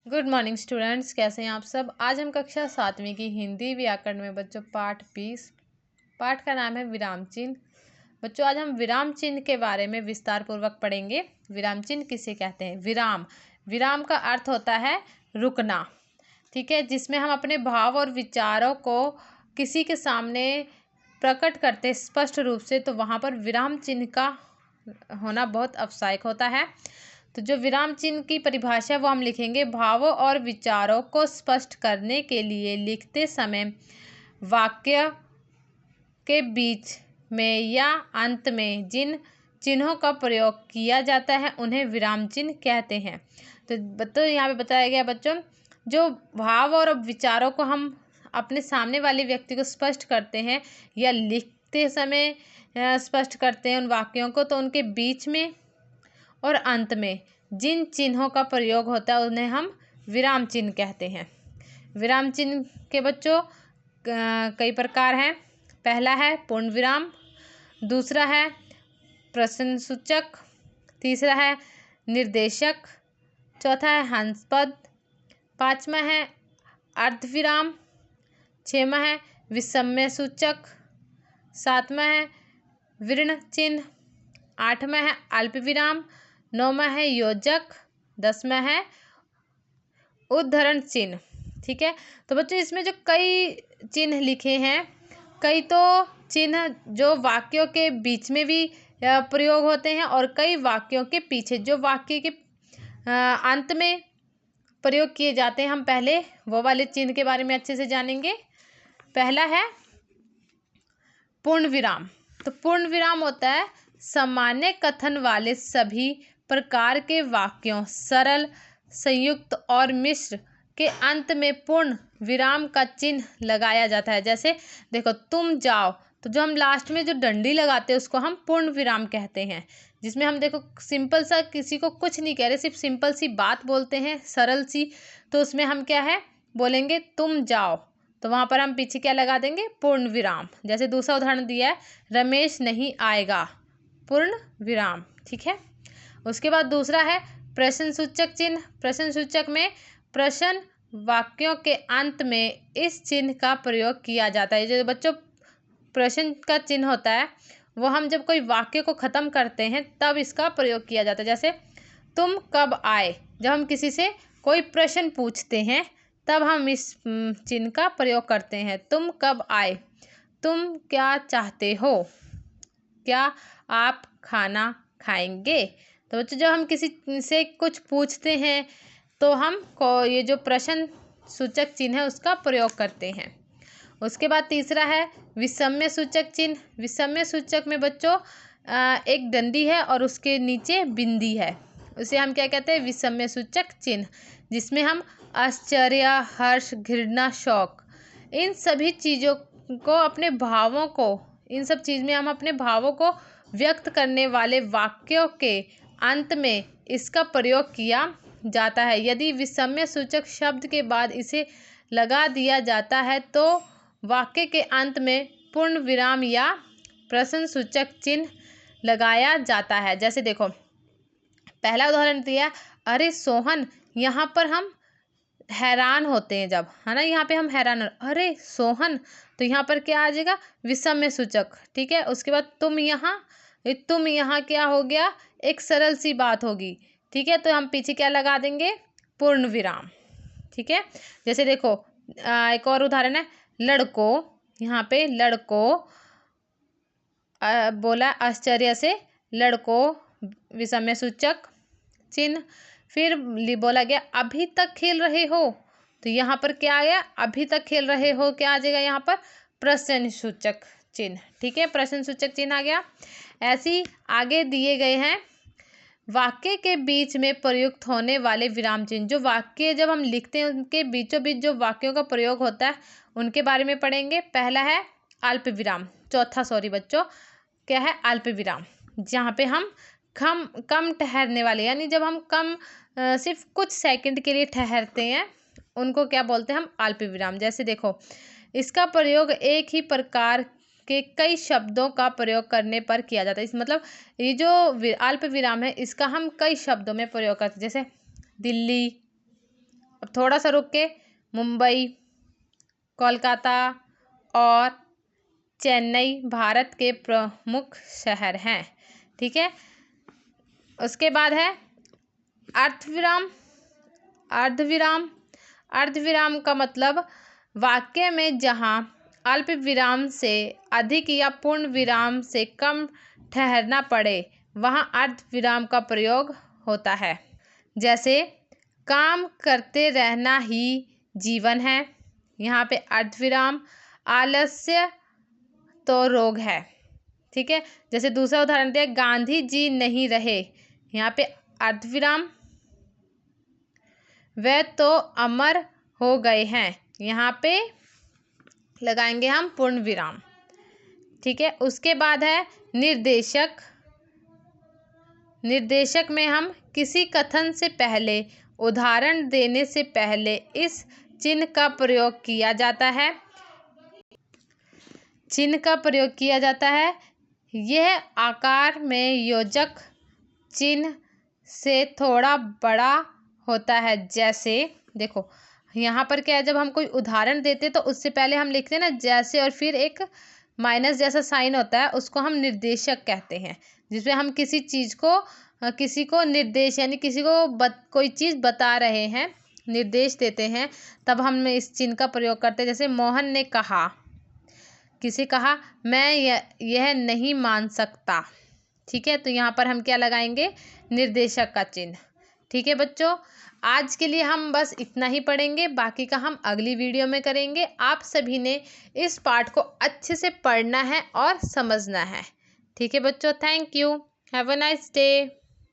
Good morning students, कैसे हैं आप सब। आज हम कक्षा 7वीं की हिंदी व्याकरण में बच्चों पाठ 20 पाठ का नाम है विराम चिन्ह। बच्चों आज हम विराम चिन्ह के बारे में विस्तार पूर्वक पढ़ेंगे। विराम चिन्ह किसे कहते हैं? विराम विराम का अर्थ होता है रुकना, ठीक है, जिसमें हम अपने भाव और विचारों को किसी के सामने प्रकट करते स्पष्ट रूप से, तो वहाँ पर विराम चिन्ह का होना बहुत आवश्यक होता है। तो जो विराम चिन्ह की परिभाषा वो हम लिखेंगे, भावों और विचारों को स्पष्ट करने के लिए लिखते समय वाक्य के बीच में या अंत में जिन चिन्हों का प्रयोग किया जाता है उन्हें विराम चिन्ह कहते हैं। तो यहाँ पे बताया गया बच्चों, जो भाव और विचारों को हम अपने सामने वाले व्यक्ति को स्पष्ट करते हैं या लिखते समय स्पष्ट करते हैं उन वाक्यों को, तो उनके बीच में और अंत में जिन चिन्हों का प्रयोग होता है उन्हें हम विराम चिन्ह कहते हैं। विराम चिन्ह के बच्चों कई प्रकार हैं। पहला है पूर्ण विराम, दूसरा है प्रश्नसूचक, तीसरा है निर्देशक, चौथा है हंसपद, पांचवा है अर्धविराम, छठवां है विषम्य सूचक, सातवां है विर्ण चिन्ह, आठवां है अल्प विराम, नौवां है योजक, 10वां है उद्धरण चिन्ह। ठीक है, तो बच्चों इसमें जो कई चिन्ह लिखे हैं, कई तो चिन्ह जो वाक्यों के बीच में भी प्रयोग होते हैं और कई वाक्यों के पीछे जो वाक्य के अंत में प्रयोग किए जाते हैं। हम पहले वो वाले चिन्ह के बारे में अच्छे से जानेंगे। पहला है पूर्ण विराम। तो पूर्ण विराम होता है सामान्य कथन वाले सभी प्रकार के वाक्यों, सरल, संयुक्त और मिश्र के अंत में पूर्ण विराम का चिन्ह लगाया जाता है। जैसे देखो, तुम जाओ, तो जो हम लास्ट में जो डंडी लगाते हैं उसको हम पूर्ण विराम कहते हैं, जिसमें हम देखो सिंपल सा किसी को कुछ नहीं कह रहे, सिर्फ सिंपल सी बात बोलते हैं, सरल सी, तो उसमें हम क्या है बोलेंगे, तुम जाओ, तो वहाँ पर हम पीछे क्या लगा देंगे, पूर्ण विराम। जैसे दूसरा उदाहरण दिया है, रमेश नहीं आएगा, पूर्ण विराम। ठीक है, उसके बाद दूसरा है प्रश्नसूचक चिन्ह। प्रश्नसूचक में प्रश्न वाक्यों के अंत में इस चिन्ह का प्रयोग किया जाता है। जो बच्चों प्रश्न का चिन्ह होता है वो हम जब कोई वाक्य को ख़त्म करते हैं तब इसका प्रयोग किया जाता है। जैसे तुम कब आए, जब हम किसी से कोई प्रश्न पूछते हैं तब हम इस चिन्ह का प्रयोग करते हैं, तुम कब आए। तुम क्या चाहते हो, क्या आप खाना खाएंगे। तो बच्चों जब हम किसी से कुछ पूछते हैं तो हम को ये जो प्रश्न सूचक चिन्ह है उसका प्रयोग करते हैं। उसके बाद तीसरा है विषम्य सूचक चिन्ह। विषम्य सूचक में बच्चों एक डंडी है और उसके नीचे बिंदी है, उसे हम क्या कहते हैं, विषम्य सूचक चिन्ह, जिसमें हम आश्चर्य, हर्ष, घृणा, शौक, इन सभी चीज़ों को अपने भावों को, इन सब चीज़ में हम अपने भावों को व्यक्त करने वाले वाक्यों के अंत में इसका प्रयोग किया जाता है। यदि विषम्य सूचक शब्द के बाद इसे लगा दिया जाता है तो वाक्य के अंत में पूर्ण विराम या प्रश्न सूचक चिन्ह लगाया जाता है। जैसे देखो, पहला उदाहरण दिया, अरे सोहन, यहाँ पर हम हैरान होते हैं जब, है ना, यहाँ पे हम हैरान, अरे सोहन, तो यहाँ पर क्या आ जाएगा, विषम्य सूचक। ठीक है, उसके बाद तुम यहाँ क्या हो गया, एक सरल सी बात होगी। ठीक है, तो हम पीछे क्या लगा देंगे, पूर्ण विराम। ठीक है, जैसे देखो एक और उदाहरण है, लड़को, यहाँ पे लड़को बोला आश्चर्य से, लड़को विषम्य सूचक चिन्ह। फिर बोला गया अभी तक खेल रहे हो, तो यहाँ पर क्या आ गया, अभी तक खेल रहे हो, क्या आ जाएगा यहाँ पर, प्रश्न सूचक चिन्ह। ठीक है, प्रश्न सूचक चिन्ह आ गया। ऐसी आगे दिए गए हैं वाक्य के बीच में प्रयुक्त होने वाले विराम चिन्ह। जो वाक्य जब हम लिखते हैं उनके बीचों बीच जो वाक्यों का प्रयोग होता है उनके बारे में पढ़ेंगे। पहला है अल्प विराम, सॉरी बच्चों, क्या है, अल्प विराम, जहाँ पे हम कम ठहरने वाले, यानी जब हम कम सिर्फ कुछ सेकंड के लिए ठहरते हैं उनको क्या बोलते हैं, हम अल्प विराम। जैसे देखो, इसका प्रयोग एक ही प्रकार के कई शब्दों का प्रयोग करने पर किया जाता है। इस मतलब ये जो अल्प विराम है इसका हम कई शब्दों में प्रयोग करते हैं, जैसे दिल्ली, अब थोड़ा सा रुक के, मुंबई, कोलकाता और चेन्नई भारत के प्रमुख शहर हैं। ठीक है, उसके बाद है अर्धविराम। अर्धविराम अर्धविराम का मतलब वाक्य में जहाँ अल्प विराम से अधिक या पूर्ण विराम से कम ठहरना पड़े वहाँ अर्धविराम का प्रयोग होता है। जैसे काम करते रहना ही जीवन है, यहाँ पे अर्धविराम। आलस्य तो रोग है। ठीक है, जैसे दूसरा उदाहरण दिया, गांधी जी नहीं रहे, यहाँ पे अर्धविराम। वे तो अमर हो गए हैं, यहाँ पे लगाएंगे हम पूर्ण विराम। ठीक है, उसके बाद है निर्देशक। निर्देशक में हम किसी कथन से पहले, उदाहरण देने से पहले इस चिन्ह का प्रयोग किया जाता है। चिन्ह का प्रयोग किया जाता है। यह आकार में योजक चिन्ह से थोड़ा बड़ा होता है। जैसे देखो यहाँ पर क्या है, जब हम कोई उदाहरण देते तो उससे पहले हम लिखते हैं ना जैसे, और फिर एक माइनस जैसा साइन होता है, उसको हम निर्देशक कहते हैं, जिसमें हम किसी चीज़ को, किसी को निर्देश यानी किसी को कोई चीज़ बता रहे हैं, निर्देश देते हैं, तब हम इस चिन्ह का प्रयोग करते हैं। जैसे मोहन ने कहा, किसी कहा मैं यह नहीं मान सकता। ठीक है, तो यहाँ पर हम क्या लगाएंगे, निर्देशक का चिन्ह। ठीक है बच्चों, आज के लिए हम बस इतना ही पढ़ेंगे, बाकी का हम अगली वीडियो में करेंगे। आप सभी ने इस पाठ को अच्छे से पढ़ना है और समझना है। ठीक है बच्चों, thank you, have a nice day.